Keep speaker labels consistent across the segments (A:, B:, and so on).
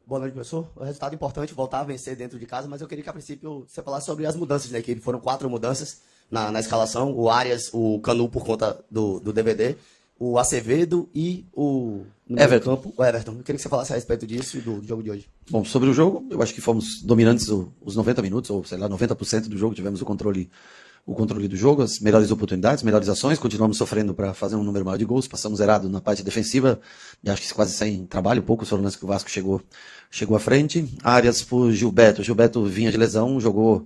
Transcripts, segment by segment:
A: Boa noite, professor. O resultado importante, voltar a vencer dentro de casa, mas eu queria que, a princípio, você falasse sobre as mudanças da equipe. Foram 4 mudanças na escalação: o Arias, o Canu por conta do DVD, o Acevedo e no meio
B: Everton.
A: campo, o Everton. Eu queria que você falasse a respeito disso e do jogo de hoje.
B: Bom, sobre o jogo, eu acho que fomos dominantes os 90 minutos, ou sei lá, 90% do jogo, tivemos o controle do jogo, as melhores oportunidades, melhores ações, continuamos sofrendo para fazer um número maior de gols, passamos zerado na parte defensiva, e acho que quase sem trabalho, poucos foram lances que o Vasco chegou à frente. Arias por Gilberto vinha de lesão, jogou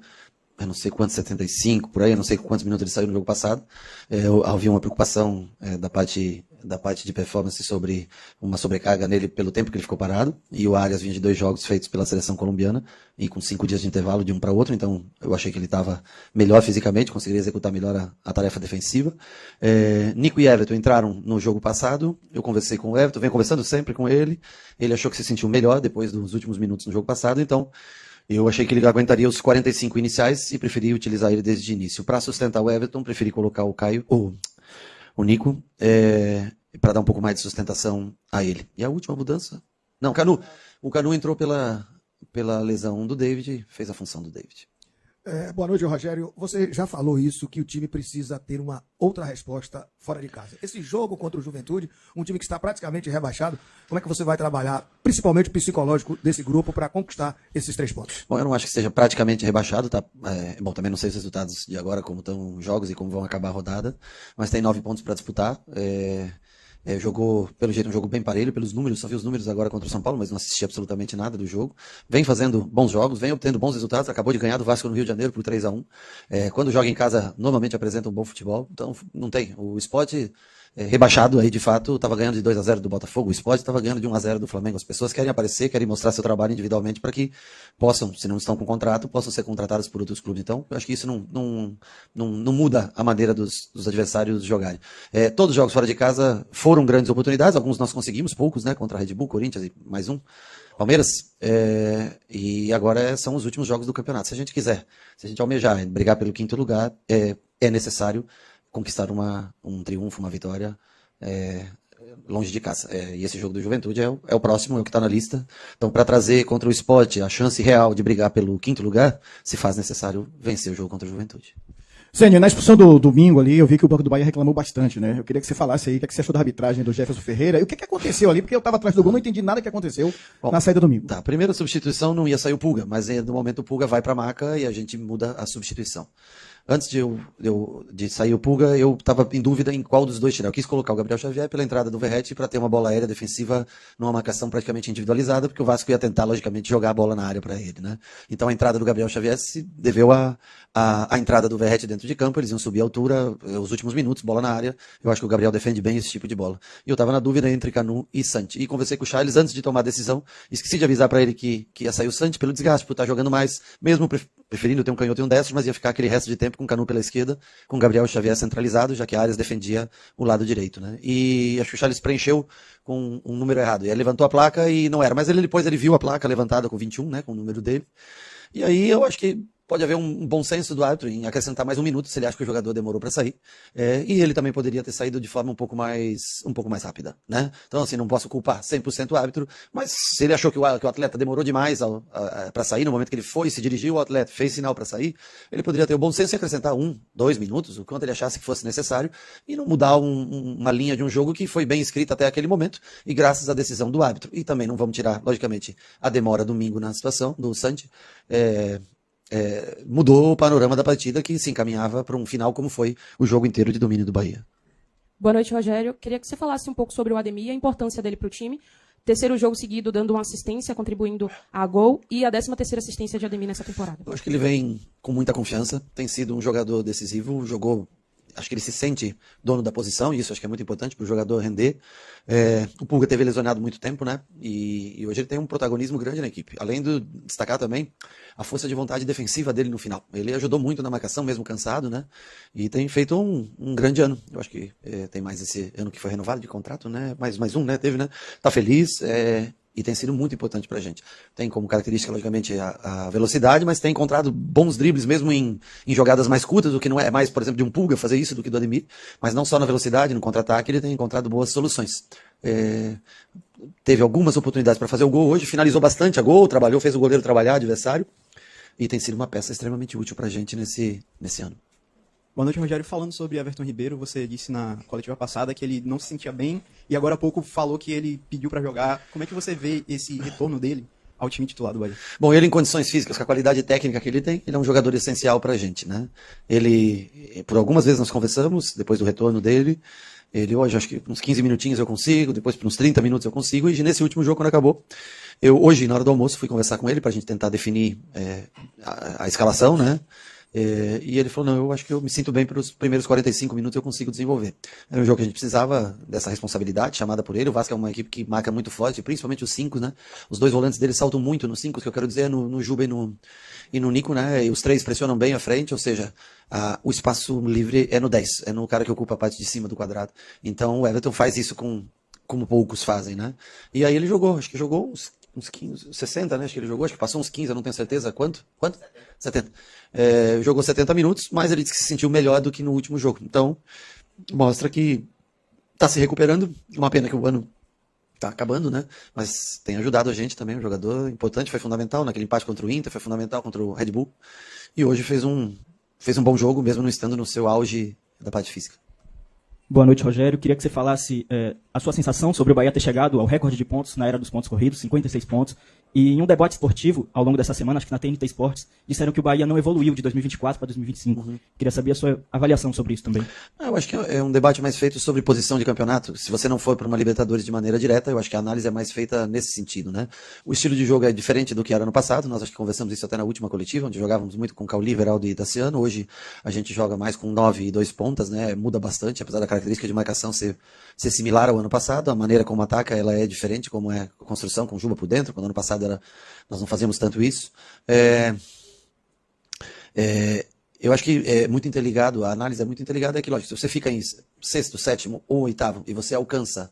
B: eu não sei quantos, 75, por aí, eu não sei quantos minutos ele saiu no jogo passado. Havia uma preocupação da parte de performance sobre uma sobrecarga nele pelo tempo que ele ficou parado. E o Arias vinha de 2 jogos feitos pela seleção colombiana e com 5 dias de intervalo de um para outro. Então eu achei que ele estava melhor fisicamente, conseguiria executar melhor a tarefa defensiva. Nico e Everton entraram no jogo passado. Eu conversei com o Everton, venho conversando sempre com ele. Ele achou que se sentiu melhor depois dos últimos minutos no jogo passado. Então eu achei que ele aguentaria os 45 iniciais e preferi utilizar ele desde o início. Para sustentar o Everton, preferi colocar o Nico, para dar um pouco mais de sustentação a ele. E a última mudança? Não, Canu. O Canu entrou pela lesão do David, fez a função do David.
C: Boa noite, Rogério. Você já falou isso, que o time precisa ter uma outra resposta fora de casa. Esse jogo contra o Juventude, um time que está praticamente rebaixado, como é que você vai trabalhar, principalmente o psicológico desse grupo, para conquistar esses 3 pontos?
B: Bom, eu não acho que seja praticamente rebaixado, tá? Bom, também não sei os resultados de agora, como estão os jogos e como vão acabar a rodada, mas tem 9 pontos para disputar. Jogou, pelo jeito, um jogo bem parelho, pelos números, só vi os números agora contra o São Paulo, mas não assisti absolutamente nada do jogo. Vem fazendo bons jogos, vem obtendo bons resultados, acabou de ganhar do Vasco no Rio de Janeiro por 3-1. Quando joga em casa, normalmente apresenta um bom futebol, então não tem. O Sport rebaixado aí, de fato, estava ganhando de 2-0 do Botafogo, o Sport estava ganhando de 1-0 do Flamengo. As pessoas querem aparecer, querem mostrar seu trabalho individualmente para que possam, se não estão com contrato, possam ser contratados por outros clubes. Então, eu acho que isso não muda a maneira dos adversários jogarem. Todos os jogos fora de casa foram grandes oportunidades, alguns nós conseguimos, poucos, né, contra a Red Bull, Corinthians e mais um, Palmeiras, e agora são os últimos jogos do campeonato. Se a gente quiser, se a gente almejar brigar pelo 5º lugar, é necessário conquistar um triunfo, uma vitória longe de casa. E esse jogo do Juventude é o próximo, é o que está na lista. Então, para trazer contra o Sport a chance real de brigar pelo 5º lugar, se faz necessário vencer o jogo contra o Juventude.
D: Sênio, na expulsão do domingo ali, eu vi que o Banco do Bahia reclamou bastante, né? Eu queria que você falasse aí o que você achou da arbitragem do Jefferson Ferreira e o que aconteceu ali, porque eu estava atrás do gol, não entendi nada que aconteceu na saída domingo.
B: Tá, a primeira substituição não ia sair o Pulga, mas no momento o Pulga vai para a maca e a gente muda a substituição. Antes de sair o Pulga, eu estava em dúvida em qual dos dois tirar. Eu quis colocar o Gabriel Xavier pela entrada do Verratti para ter uma bola aérea defensiva numa marcação praticamente individualizada, porque o Vasco ia tentar, logicamente, jogar a bola na área para ele, né? Então a entrada do Gabriel Xavier se deveu à entrada do Verratti dentro de campo, eles iam subir a altura, os últimos minutos, bola na área. Eu acho que o Gabriel defende bem esse tipo de bola. E eu estava na dúvida entre Canu e Santi. E conversei com o Charles antes de tomar a decisão. Esqueci de avisar para ele que ia sair o Santi pelo desgaste, por estar jogando mais, mesmo preferindo ter um canhoto e um destro, mas ia ficar aquele resto de tempo com o Canu pela esquerda, com o Gabriel Xavier centralizado, já que a Arias defendia o lado direito, né? E acho que o Charles preencheu com um número errado. E ele levantou a placa e não era. Mas depois ele viu a placa levantada com 21, né? Com o número dele. E aí eu acho que pode haver um bom senso do árbitro em acrescentar mais um minuto, se ele acha que o jogador demorou para sair. E ele também poderia ter saído de forma um pouco mais rápida, né? Então, assim, não posso culpar 100% o árbitro, mas se ele achou que o atleta demorou demais para sair, no momento que ele foi, se dirigiu, o atleta fez sinal para sair, ele poderia ter o bom senso e acrescentar 1, 2 minutos, o quanto ele achasse que fosse necessário, e não mudar uma linha de um jogo que foi bem escrita até aquele momento, e graças à decisão do árbitro. E também não vamos tirar, logicamente, a demora domingo na situação do Santi, mudou o panorama da partida, que se encaminhava para um final como foi o jogo inteiro de domínio do Bahia.
E: Boa noite, Rogério. Queria que você falasse um pouco sobre o Ademir, a importância dele para o time. Terceiro jogo seguido dando uma assistência, contribuindo a gol, e a 13ª assistência de Ademir nessa temporada.
B: Eu acho que ele vem com muita confiança, tem sido um jogador decisivo, jogou. Acho que ele se sente dono da posição, e isso acho que é muito importante para o jogador render. O Pulga teve lesionado muito tempo, né? E hoje ele tem um protagonismo grande na equipe. Além de destacar também a força de vontade defensiva dele no final. Ele ajudou muito na marcação, mesmo cansado, né? E tem feito um grande ano. Eu acho que tem mais esse ano que foi renovado de contrato, né? Mais um, né? Teve, né? Tá feliz. e tem sido muito importante pra gente. Tem como característica, logicamente, a velocidade, mas tem encontrado bons dribles mesmo em jogadas mais curtas, o que não é mais, por exemplo, de um Pulga fazer isso do que do Ademir, mas não só na velocidade, no contra-ataque, ele tem encontrado boas soluções. Teve algumas oportunidades para fazer o gol hoje, finalizou bastante a gol, trabalhou, fez o goleiro trabalhar, adversário, e tem sido uma peça extremamente útil pra gente nesse ano.
F: Boa noite, Rogério. Falando sobre Everton Ribeiro, você disse na coletiva passada que ele não se sentia bem e agora há pouco falou que ele pediu para jogar. Como é que você vê esse retorno dele ao time titular do Bahia?
B: Bom, ele em condições físicas, com a qualidade técnica que ele tem, ele é um jogador essencial pra gente, né? Ele, por algumas vezes nós conversamos, depois do retorno dele, ele hoje, acho que uns 15 minutinhos eu consigo, depois por uns 30 minutos eu consigo, e nesse último jogo, quando acabou, eu hoje, na hora do almoço, fui conversar com ele pra gente tentar definir a escalação, né? E ele falou, não, eu acho que eu me sinto bem para os primeiros 45 minutos eu consigo desenvolver. É um jogo que a gente precisava dessa responsabilidade chamada por ele. O Vasco é uma equipe que marca muito forte, principalmente os 5, né? Os 2 volantes dele saltam muito nos 5, que eu quero dizer no Juba e no Nico, né? E os 3 pressionam bem à frente, ou seja, o espaço livre é no 10, é no cara que ocupa a parte de cima do quadrado. Então o Everton faz isso como poucos fazem, né? E aí ele jogou, acho que jogou uns 15, 60, né? Acho que ele jogou, acho que passou uns 15, eu não tenho certeza. Quanto? 70. Jogou 70 minutos, mas ele disse que se sentiu melhor do que no último jogo. Então, mostra que está se recuperando. Uma pena que o ano está acabando, né? Mas tem ajudado a gente também, um jogador importante, foi fundamental naquele empate contra o Inter, foi fundamental contra o Red Bull. E hoje fez um bom jogo, mesmo não estando no seu auge da parte física.
G: Boa noite, Rogério. Queria que você falasse a sua sensação sobre o Bahia ter chegado ao recorde de pontos na era dos pontos corridos, 56 pontos. E em um debate esportivo, ao longo dessa semana, acho que na TNT Esportes, disseram que o Bahia não evoluiu de 2024 para 2025. Queria saber a sua avaliação sobre isso também.
B: Eu acho que é um debate mais feito sobre posição de campeonato. Se você não for para uma Libertadores de maneira direta, eu acho que a análise é mais feita nesse sentido, né? O estilo de jogo é diferente do que era no passado. Nós acho que conversamos isso até na última coletiva, onde jogávamos muito com Cauli, Veraldo e Tassiano. Hoje a gente joga mais com 9 e 2 pontas, né? Muda bastante, apesar da característica de marcação ser similar ao ano passado. A maneira como ataca ela é diferente, como é a construção com Juba por dentro. Quando ano passado nós não fazíamos tanto isso. Eu acho que é muito interligado, a análise é muito interligada, é que, lógico, se você fica em 6º, 7º ou 8º e você alcança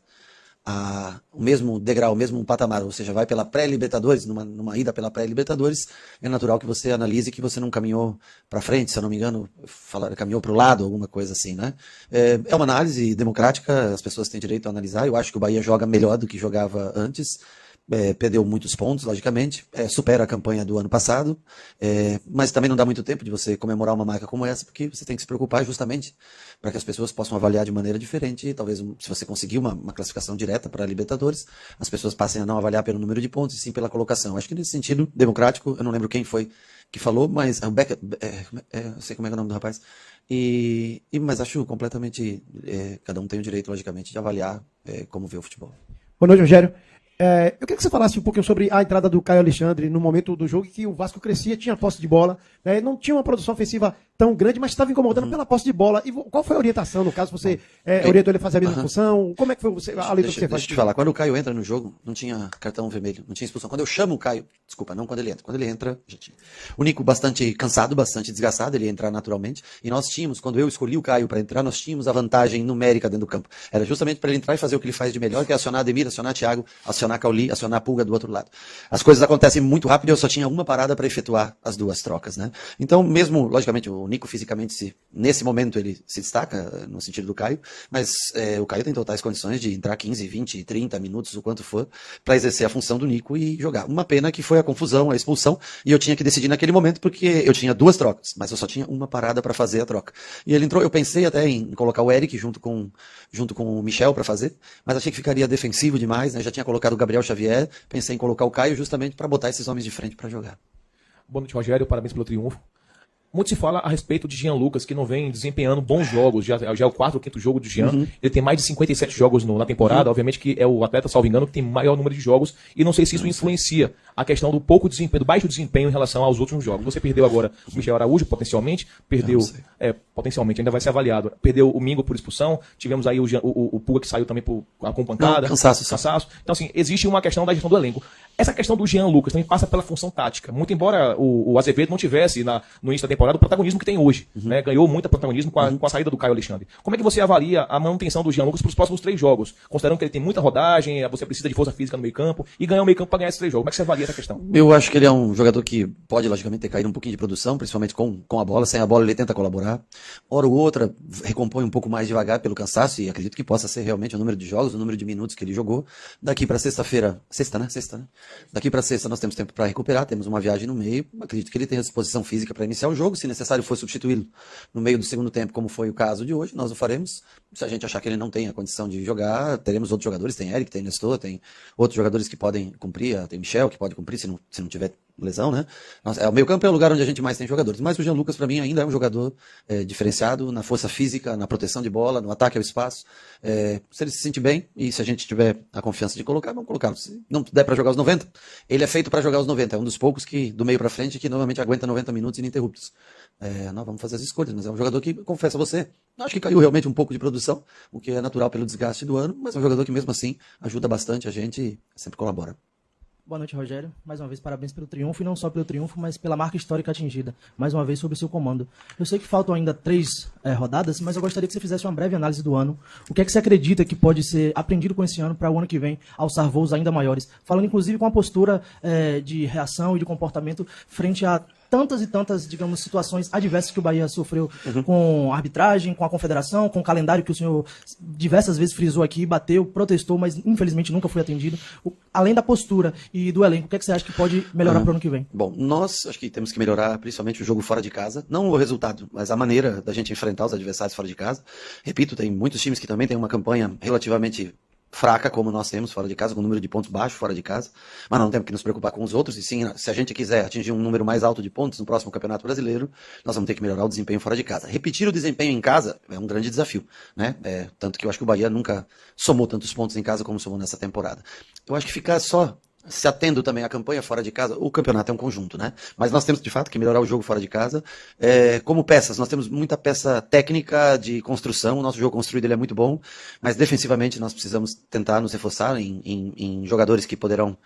B: o mesmo degrau, o mesmo patamar, ou seja, vai pela pré-Libertadores, numa ida pela pré-Libertadores, é natural que você analise que você não caminhou para frente, se eu não me engano, caminhou para o lado, alguma coisa assim, né? É uma análise democrática, as pessoas têm direito a analisar. Eu acho que o Bahia joga melhor do que jogava antes. Perdeu muitos pontos, logicamente, supera a campanha do ano passado, mas também não dá muito tempo de você comemorar uma marca como essa, porque você tem que se preocupar justamente para que as pessoas possam avaliar de maneira diferente, e talvez se você conseguir uma classificação direta para a Libertadores, as pessoas passem a não avaliar pelo número de pontos, e sim pela colocação. Acho que nesse sentido, democrático, eu não lembro quem foi que falou, mas o Becker, eu sei como é que é o nome do rapaz, mas acho completamente, cada um tem o direito, logicamente, de avaliar como vê o futebol.
C: Boa noite, Rogério. Eu queria que você falasse um pouquinho sobre a entrada do Caio Alexandre no momento do jogo, que o Vasco crescia, tinha posse de bola, né, não tinha uma produção ofensiva tão grande, mas estava incomodando pela posse de bola. E qual foi a orientação, no caso, você orientou ele a fazer a mesma função? Como é que foi a leitura que você faz?
B: Deixa eu te falar, quando o Caio entra no jogo, não tinha cartão vermelho, não tinha expulsão. Quando eu chamo o Caio, desculpa, não quando ele entra, já tinha. O Nico bastante cansado, bastante desgastado, ele ia entrar naturalmente, e nós tínhamos, quando eu escolhi o Caio para entrar, nós tínhamos a vantagem numérica dentro do campo. Era justamente para ele entrar e fazer o que ele faz de melhor, que é acionar Ademir, acionar Thiago, acionar Cauli, acionar Pulga do outro lado. As coisas acontecem muito rápido e eu só tinha uma parada para efetuar as duas trocas, né? Então, mesmo, logicamente, o Nico fisicamente, nesse momento, ele se destaca no sentido do Caio, mas o Caio tem totais condições de entrar 15, 20, 30 minutos, o quanto for, para exercer a função do Nico e jogar. Uma pena que foi a confusão, a expulsão, e eu tinha que decidir naquele momento porque eu tinha duas trocas, mas eu só tinha uma parada para fazer a troca. E ele entrou, eu pensei até em colocar o Eric junto com o Michel para fazer, mas achei que ficaria defensivo demais, né? Já tinha colocado o Gabriel Xavier, pensei em colocar o Caio justamente para botar esses homens de frente para jogar.
H: Boa noite, Rogério, parabéns pelo triunfo. Muito se fala a respeito de Jean Lucas, que não vem desempenhando bons jogos, já é o 4º ou 5º jogo do Jean, ele tem mais de 57 jogos na temporada, obviamente que é o atleta, salvo engano, que tem maior número de jogos, e não sei se isso influencia a questão do pouco desempenho, do baixo desempenho em relação aos outros jogos. Você perdeu agora o Michel Araújo, potencialmente, perdeu, potencialmente, ainda vai ser avaliado, perdeu o Mingo por expulsão, tivemos aí o Puga que saiu também com pancada.
B: Cansaço.
H: Então, assim, existe uma questão da gestão do elenco. Essa questão do Jean Lucas também passa pela função tática. Muito embora o Azevedo não tivesse no início da temporada o protagonismo que tem hoje. Né? Ganhou muito protagonismo com a saída do Caio Alexandre. Como é que você avalia a manutenção do Jean Lucas para os próximos 3 jogos? Considerando que ele tem muita rodagem, você precisa de força física no meio campo e ganhar o meio campo para ganhar esses 3 jogos. Como é que você avalia essa questão?
B: Eu acho que ele é um jogador que pode, logicamente, ter caído um pouquinho de produção, principalmente com a bola. Sem a bola ele tenta colaborar. Hora ou outra, recompõe um pouco mais devagar pelo cansaço e acredito que possa ser realmente o número de jogos, o número de minutos que ele jogou. Daqui para sexta-feira, sexta, né? Daqui para sexta nós temos tempo para recuperar, temos uma viagem no meio. Acredito que ele tenha disposição física para iniciar o jogo. Se necessário for substituí-lo no meio do segundo tempo, como foi o caso de hoje, nós o faremos. Se a gente achar que ele não tem a condição de jogar, teremos outros jogadores. Tem Eric, tem Nestor, tem outros jogadores que podem cumprir. Tem Michel que pode cumprir se não tiver lesão, né? O meio campo é o lugar onde a gente mais tem jogadores. Mas o Jean Lucas, para mim, ainda é um jogador diferenciado na força física, na proteção de bola, no ataque ao espaço. Se ele se sentir bem e se a gente tiver a confiança de colocar, vamos colocar. Se não der para jogar os 90, ele é feito para jogar os 90. É um dos poucos que, do meio para frente, que normalmente aguenta 90 minutos ininterruptos. Nós vamos fazer as escolhas, mas é um jogador que, confesso a você, acho que caiu realmente um pouco de produção, o que é natural pelo desgaste do ano, mas é um jogador que mesmo assim ajuda bastante a gente e sempre colabora.
I: Boa noite, Rogério. Mais uma vez, parabéns pelo triunfo, e não só pelo triunfo, mas pela marca histórica atingida. Mais uma vez, sob o seu comando. Eu sei que faltam ainda 3 rodadas, mas eu gostaria que você fizesse uma breve análise do ano. O que é que você acredita que pode ser aprendido com esse ano para o ano que vem alçar voos ainda maiores? Falando, inclusive, com a postura de reação e de comportamento frente a tantas e tantas, digamos, situações adversas que o Bahia sofreu com a arbitragem, com a confederação, com o calendário que o senhor diversas vezes frisou aqui, bateu, protestou, mas infelizmente nunca foi atendido. Além da postura e do elenco, o que é que você acha que pode melhorar para o ano que vem?
B: Bom, nós acho que temos que melhorar principalmente o jogo fora de casa, não o resultado, mas a maneira da gente enfrentar os adversários fora de casa. Repito, tem muitos times que também têm uma campanha relativamente fraca, como nós temos fora de casa, com um número de pontos baixo fora de casa, mas não temos que nos preocupar com os outros, e sim, se a gente quiser atingir um número mais alto de pontos no próximo Campeonato Brasileiro, nós vamos ter que melhorar o desempenho fora de casa. Repetir o desempenho em casa é um grande desafio, né? Tanto que eu acho que o Bahia nunca somou tantos pontos em casa como somou nessa temporada. Eu acho que ficar só se atendo também à campanha fora de casa, o campeonato é um conjunto, né? Mas nós temos, de fato, que melhorar o jogo fora de casa. Como peças, nós temos muita peça técnica de construção, o nosso jogo construído ele é muito bom, mas defensivamente nós precisamos tentar nos reforçar em jogadores que poderão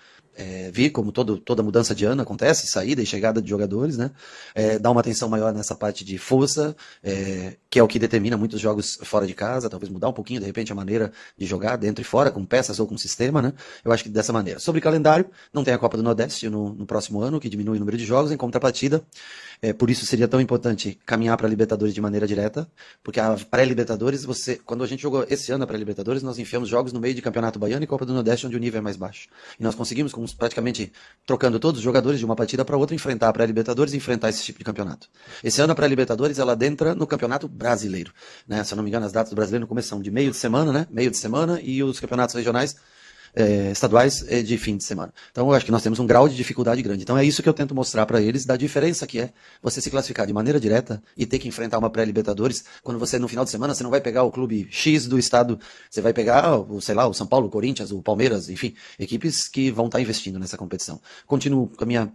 B: vir, como toda mudança de ano acontece, saída e chegada de jogadores, né? Dar uma atenção maior nessa parte de força, que é o que determina muitos jogos fora de casa, talvez mudar um pouquinho, de repente, a maneira de jogar dentro e fora, com peças ou com sistema, né? Eu acho que dessa maneira. Sobre calendário, não tem a Copa do Nordeste no próximo ano, que diminui o número de jogos, em contrapartida. Por isso seria tão importante caminhar para a Libertadores de maneira direta, porque a pré-Libertadores, quando a gente jogou esse ano a pré-Libertadores, nós enfiamos jogos no meio de Campeonato Baiano e Copa do Nordeste, onde o nível é mais baixo. E nós conseguimos, praticamente trocando todos os jogadores de uma partida para outra, enfrentar a pré-Libertadores e enfrentar esse tipo de campeonato. Esse ano a pré-Libertadores, ela adentra no Campeonato Brasileiro, né? Se eu não me engano, as datas do Brasileiro no começo são de meio de semana, né? Meio de semana, e os campeonatos regionais estaduais de fim de semana. Então eu acho que nós temos um grau de dificuldade grande. Então é isso que eu tento mostrar para eles, da diferença que é você se classificar de maneira direta e ter que enfrentar uma pré-Libertadores, quando você no final de semana você não vai pegar o clube X do estado, você vai pegar, sei lá, o São Paulo, o Corinthians, o Palmeiras, enfim, equipes que vão estar investindo nessa competição. Continuo com a minha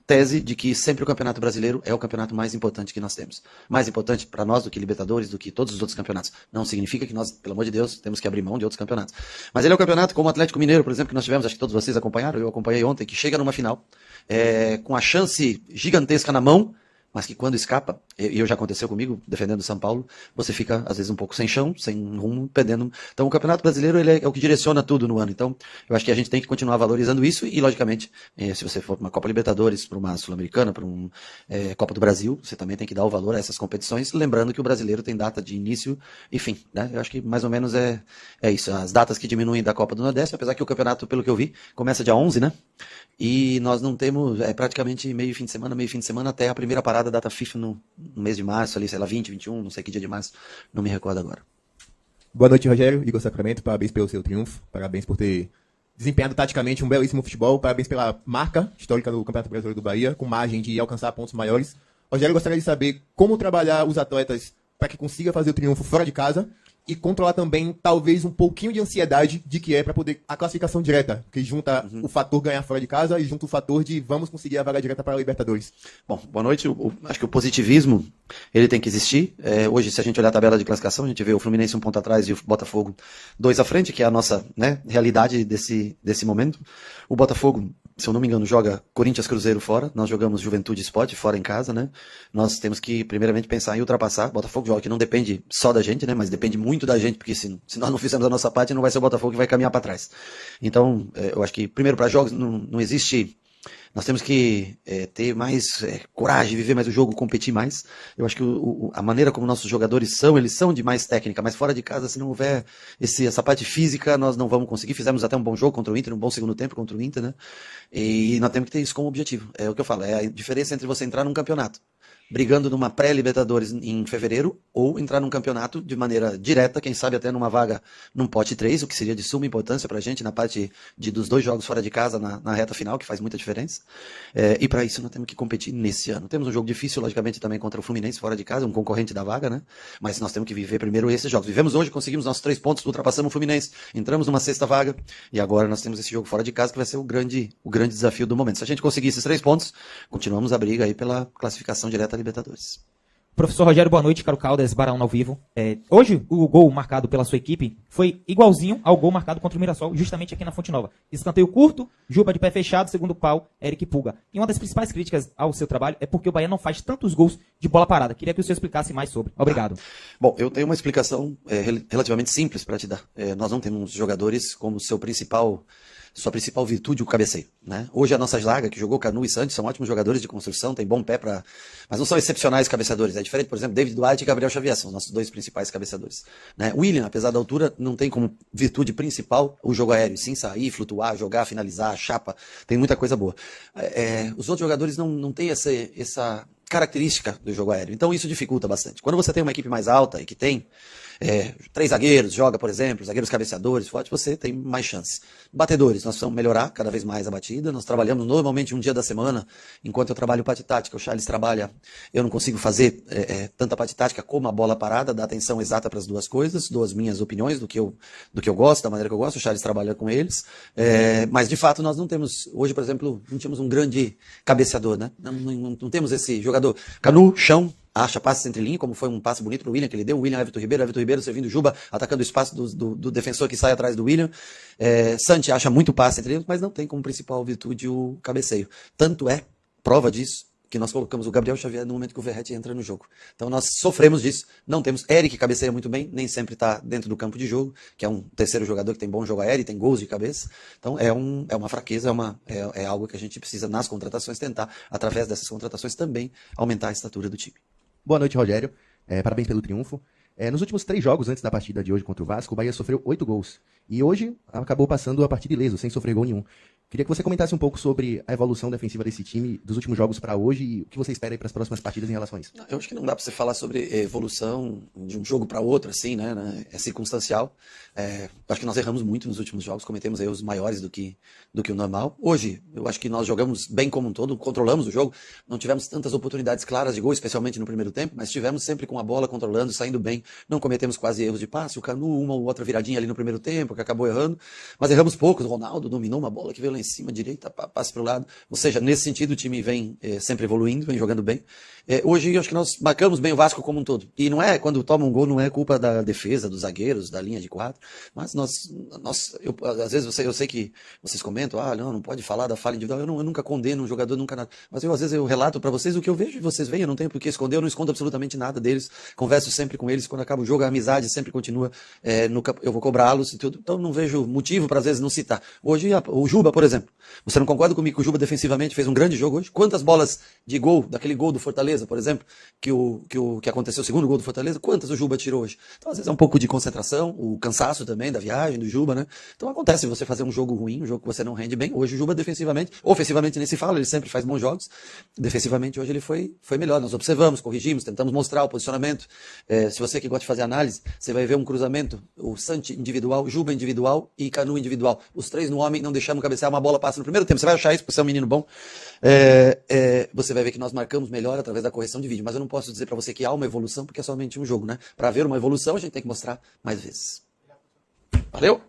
B: tese de que sempre o Campeonato Brasileiro é o campeonato mais importante que nós temos. Mais importante para nós do que Libertadores, do que todos os outros campeonatos. Não significa que nós, pelo amor de Deus, temos que abrir mão de outros campeonatos. Mas ele é o campeonato como o Atlético Mineiro, por exemplo, que nós tivemos, acho que todos vocês acompanharam, eu acompanhei ontem, que chega numa final com a chance gigantesca na mão, mas que quando escapa, e já aconteceu comigo, defendendo o São Paulo, você fica, às vezes, um pouco sem chão, sem rumo, perdendo. Então, o Campeonato Brasileiro ele é o que direciona tudo no ano. Então, eu acho que a gente tem que continuar valorizando isso e, logicamente, se você for para uma Copa Libertadores, para uma Sul-Americana, para uma Copa do Brasil, você também tem que dar o valor a essas competições, lembrando que o brasileiro tem data de início e fim, né? Eu acho que, mais ou menos, é isso. As datas que diminuem da Copa do Nordeste, apesar que o campeonato, pelo que eu vi, começa dia 11, né? E nós não temos, praticamente meio fim de semana até a primeira parada da data FIFA no mês de março, ali, sei lá, 20, 21, não sei que dia de março, não me recordo agora.
J: Boa noite, Rogério, Igor Sacramento, parabéns pelo seu triunfo, parabéns por ter desempenhado taticamente um belíssimo futebol, parabéns pela marca histórica do Campeonato Brasileiro do Bahia, com margem de alcançar pontos maiores. Rogério, gostaria de saber como trabalhar os atletas para que consiga fazer o triunfo fora de casa e controlar também, talvez, um pouquinho de ansiedade de que é para poder a classificação direta, que junta o fator ganhar fora de casa e junta o fator de vamos conseguir a vaga direta para a Libertadores.
B: Bom, boa noite. Acho que o positivismo, ele tem que existir. Hoje, se a gente olhar a tabela de classificação, a gente vê o Fluminense 1 ponto atrás e o Botafogo 2 à frente, que é a nossa, né, realidade desse momento. O Botafogo, se eu não me engano, joga Corinthians Cruzeiro fora, nós jogamos Juventude Sport fora em casa, né? Nós temos que, primeiramente, pensar em ultrapassar. Botafogo joga que não depende só da gente, né? Mas depende muito da gente, porque se nós não fizermos a nossa parte, não vai ser o Botafogo que vai caminhar para trás. Então, eu acho que, primeiro, para jogos, não existe. Nós temos que ter mais coragem, viver mais o jogo, competir mais. Eu acho que a maneira como nossos jogadores são, eles são de mais técnica, mas fora de casa, se não houver essa parte física, nós não vamos conseguir. Fizemos até um bom jogo contra o Inter, um bom segundo tempo contra o Inter, né? E nós temos que ter isso como objetivo. É o que eu falo, é a diferença entre você entrar num campeonato brigando numa pré-Libertadores em fevereiro, ou entrar num campeonato de maneira direta, quem sabe até numa vaga num pote 3, o que seria de suma importância pra gente na parte dos 2 jogos fora de casa na reta final, que faz muita diferença. E para isso nós temos que competir nesse ano. Temos um jogo difícil, logicamente, também contra o Fluminense fora de casa, um concorrente da vaga, né? Mas nós temos que viver primeiro esses jogos. Vivemos hoje, conseguimos nossos 3 pontos, ultrapassamos o Fluminense, entramos numa 6ª vaga, e agora nós temos esse jogo fora de casa, que vai ser o grande desafio do momento. Se a gente conseguir esses 3 pontos, continuamos a briga aí pela classificação direta à Libertadores.
K: Professor Rogério, boa noite. Caro Caldas, Barão ao vivo. Hoje, o gol marcado pela sua equipe foi igualzinho ao gol marcado contra o Mirassol, justamente aqui na Fonte Nova. Escanteio curto, Juba de pé fechado, segundo pau, Eric Pulga. E uma das principais críticas ao seu trabalho é porque o Bahia não faz tantos gols de bola parada. Queria que o senhor explicasse mais sobre. Obrigado.
B: Bom, eu tenho uma explicação relativamente simples para te dar. Nós não temos jogadores como sua principal virtude, o cabeceio, né? Hoje a nossa zaga, que jogou Canu e Santos, são ótimos jogadores de construção, tem bom pé mas não são excepcionais cabeceadores. É diferente, por exemplo, David Duarte e Gabriel Xavier, são os nossos 2 principais cabeceadores, né? William, apesar da altura, não tem como virtude principal o jogo aéreo, sim sair, flutuar, jogar, finalizar, chapa, tem muita coisa boa. Os outros jogadores não têm essa característica do jogo aéreo, então isso dificulta bastante. Quando você tem uma equipe mais alta e que tem 3 zagueiros, joga, por exemplo, zagueiros cabeceadores fortes, você tem mais chances. Batedores, nós precisamos melhorar cada vez mais a batida. Nós trabalhamos normalmente um dia da semana, enquanto eu trabalho parte tática, o Charles trabalha, eu não consigo fazer tanta parte tática como a bola parada, dar atenção exata para as 2 coisas, dou as minhas opiniões do que eu gosto, da maneira que eu gosto, o Charles trabalha com eles, mas de fato nós não temos, hoje por exemplo, não tínhamos um grande cabeceador, né? Não temos esse jogador, Canu, chão, acha passes entre linha, como foi um passe bonito para o William, que ele deu, o William, Everton Ribeiro servindo o Juba, atacando o espaço do defensor que sai atrás do William. Santi acha muito passe entre eles, mas não tem como principal virtude o cabeceio. Tanto é, prova disso, que nós colocamos o Gabriel Xavier no momento que o Verratti entra no jogo. Então nós sofremos disso, não temos. Eric cabeceia muito bem, nem sempre está dentro do campo de jogo, que é um terceiro jogador que tem bom jogo aéreo, tem gols de cabeça. Então é uma fraqueza, é algo que a gente precisa nas contratações tentar, através dessas contratações também, aumentar a estatura do time.
L: Boa noite, Rogério. Parabéns pelo triunfo. Nos últimos 3 jogos antes da partida de hoje contra o Vasco, o Bahia sofreu 8 gols. E hoje acabou passando a partida ileso, sem sofrer gol nenhum. Queria que você comentasse um pouco sobre a evolução defensiva desse time dos últimos jogos para hoje e o que você espera para as próximas partidas em relação a isso.
B: Eu acho que não dá para você falar sobre evolução de um jogo para outro, assim, né? É circunstancial. Acho que nós erramos muito nos últimos jogos, cometemos erros maiores do que o normal. Hoje, eu acho que nós jogamos bem como um todo, controlamos o jogo, não tivemos tantas oportunidades claras de gol, especialmente no primeiro tempo, mas tivemos sempre com a bola controlando, saindo bem, não cometemos quase erros de passe, o Canu, uma ou outra viradinha ali no primeiro tempo, que acabou errando, mas erramos poucos. O Ronaldo dominou uma bola que veio lá em cima, direita, passe para o lado. Ou seja, nesse sentido o time vem sempre evoluindo, vem jogando bem. Hoje eu acho que nós marcamos bem o Vasco como um todo. E não é, quando toma um gol, não é culpa da defesa, dos zagueiros, da linha de 4, mas às vezes eu sei que vocês comentam, não pode falar da falha individual, eu nunca condeno um jogador, nunca nada. Mas às vezes eu relato para vocês o que eu vejo e vocês veem, eu não tenho por que esconder, eu não escondo absolutamente nada deles, converso sempre com eles, quando acaba o jogo a amizade sempre continua, eu vou cobrá-los e tudo, então não vejo motivo para às vezes não citar. Hoje o Juba, por exemplo, você não concorda comigo que o Juba defensivamente fez um grande jogo hoje? Quantas bolas de gol, daquele gol do Fortaleza, por exemplo, que aconteceu, o segundo gol do Fortaleza, quantas o Juba tirou hoje? Então às vezes é um pouco de concentração, o cansaço também da viagem do Juba, né? Então acontece você fazer um jogo ruim, um jogo que você não rende bem. Hoje o Juba defensivamente, ofensivamente nem se fala, ele sempre faz bons jogos. Defensivamente hoje ele foi melhor. Nós observamos, corrigimos, tentamos mostrar o posicionamento. Se você que gosta de fazer análise, você vai ver um cruzamento, o Santi individual, Juba individual e Canu individual. Os 3 no homem, não deixamos cabecear, uma bola passa no primeiro tempo. Você vai achar isso porque você é um menino bom. Você vai ver que nós marcamos melhor através da correção de vídeo, mas eu não posso dizer para você que há uma evolução porque é somente um jogo, né? Para ver uma evolução a gente tem que mostrar mais vezes. Valeu?